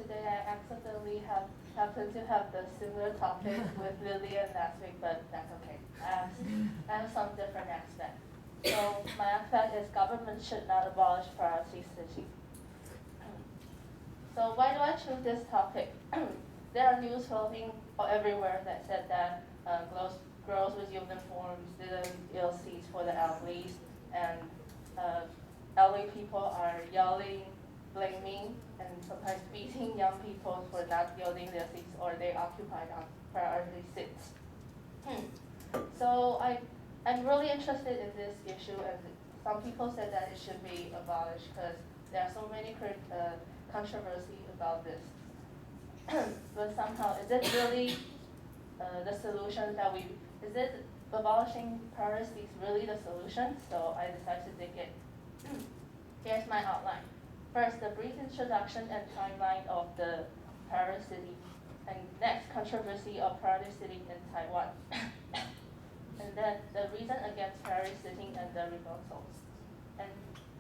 today I accidentally happened to have the similar topic with Lillian last week, but that's okay. I have some different aspect. So my aspect is government should not abolish priority city. So why do I choose this topic? There are news floating everywhere that said that girls with uniforms didn't build seats for the elderly, and uh, elderly people are yelling, blaming, and sometimes beating young people for not building their seats or they occupied on priority seats. So I'm really interested in this issue, and some people said that it should be abolished because there are so many controversy about this. But somehow, is it really the solution that is it abolishing priorities really the solution? So I decided to dig in. Here's my outline. First, the brief introduction and timeline of the priority city, and next, controversy of priority city in Taiwan. And then the reason against priority city and the rebuttals. And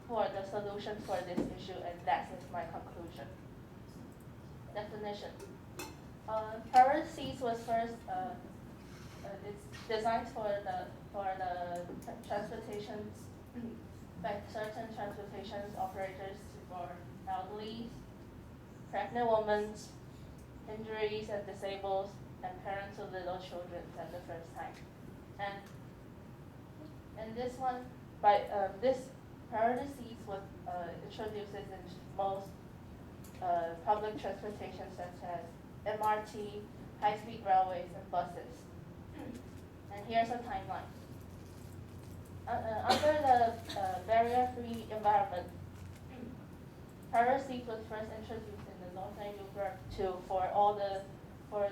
for the solution for this issue, and that is my conclusion. Definition. Priority seats was first. It's designed for the transportation by certain transportation operators for elderly, pregnant women, injuries and disabled, and parents with little children at the first time. And this one, this priority seats was introduced in most public transportation such as MRT, high-speed railways, and buses. And here's a timeline. Under the barrier-free environment, priority seats was first introduced in the Northern Europe for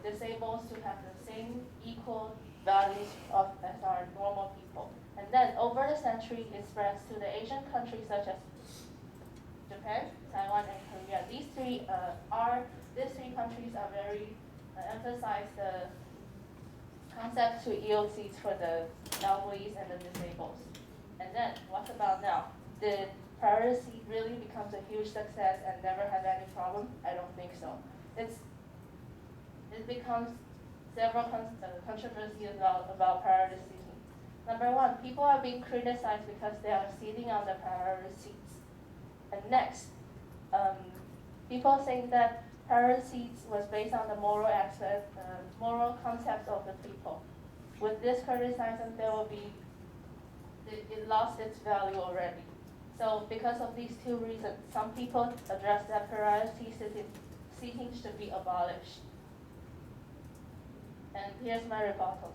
disabled to have the same equal values as our normal people. And then over the century, it spreads to the Asian countries such as Japan, Taiwan, and Korea. These three countries are very emphasize the concept to yield seats for the elderly and the disabled. And then what about now? Did priority seat really becomes a huge success and never have any problem? I don't think so. It becomes several controversies about priority seating. Number one, people are being criticized because they are sitting on the priority seats. And next, people saying that priority seats was based on the moral aspect, moral concepts of the people. With this criticism, it lost its value already. So because of these two reasons, some people address that priority seating should be abolished. And here's my rebuttal.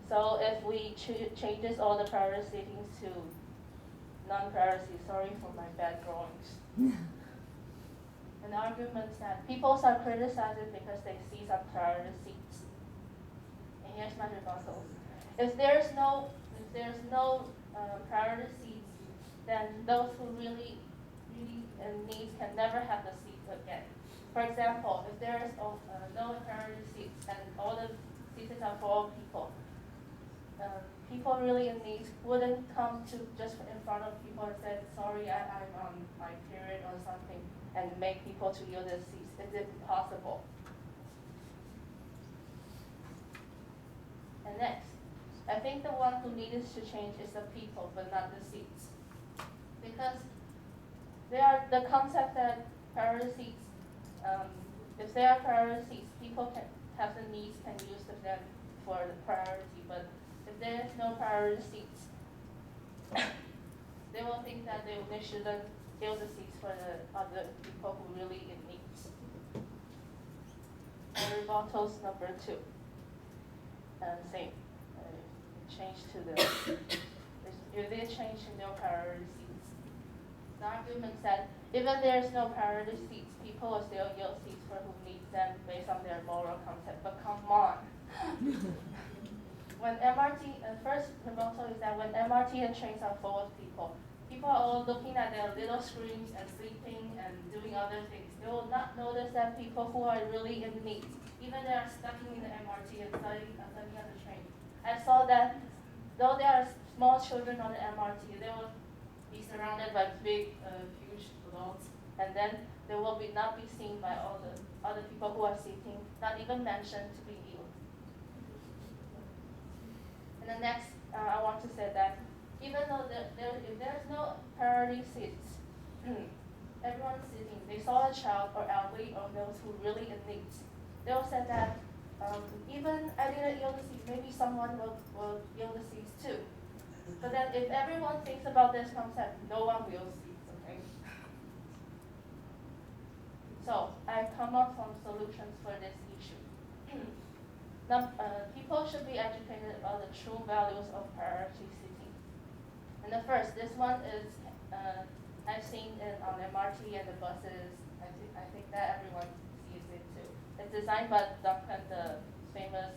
So if we changes all the priority seatings to non-priority, sorry for my bad drawings. An argument that people are criticizing because they see some priority seats. And here's my rebuttal. If there's no priority seats, then those who really in need can never have the seats again. For example, if there is no priority seats and all the seats are for all people, people really in need wouldn't come to just in front of people and say, sorry, I'm on my period or something, and make people to yield their seats. Is it possible? And next, I think the one who needed to change is the people, but not the seats. Because they are the concept that priority seats, if there are priority seats, people can have the needs, can use them for the priority, but if there is no priority seats, they will think that they shouldn't fill the seats for the other people who really in needs. And rebuttals number 2. Same. Change to the, if they change to no priority seats. The argument said, even there is no priority seats, people will still yield seats for who needs them based on their moral concept. But come on. When first rebuttal is that when MRT and trains are full of people are all looking at their little screens and sleeping and doing other things. They will not notice that people who are really in need, even they are stuck in the MRT and studying on the train. I saw that though there are small children on the MRT, they will be surrounded by big, huge adults, and then they will not be seen by all the other people who are sitting, not even mentioned to be ill. And the next, I want to say that even though if there's no priority seats, everyone's sitting, they saw a child or elderly or those who really in need, they will say that even I didn't yield the seat, maybe someone will yield the seats too. But then if everyone thinks about this concept, no one will seats, okay? So I come up with solutions for this issue. People should be educated about the true values of priority seating. And the first, this one is I've seen it on MRT and the buses. I think that everyone sees it too. It's designed by Duncan, the famous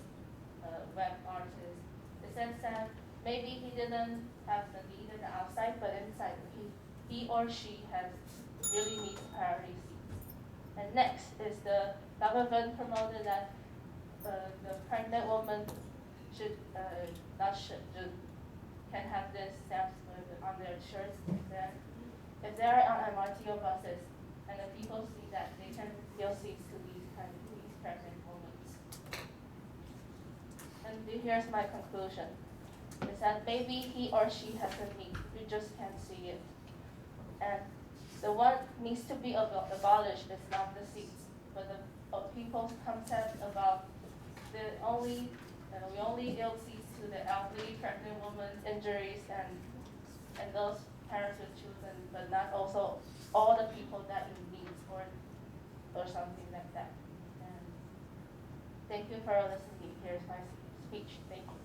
web artist. It says that maybe he didn't have the need in the outside, but inside he or she has really needs priority seats. And next is the government promoted that the pregnant woman should can have this stamps on their shirts. Then, if they're on MRT or buses, and the people see that, they can feel seats to these pregnant women. And here's my conclusion: is that maybe he or she has a need, you just can't see it. And the what needs to be abolished is not the seats, but the people's concept about we only yield seats to the elderly, pregnant women, injuries, and those parents with children, but not also all the people that in needs or something like that. And thank you for listening. Here's my speech. Thank you.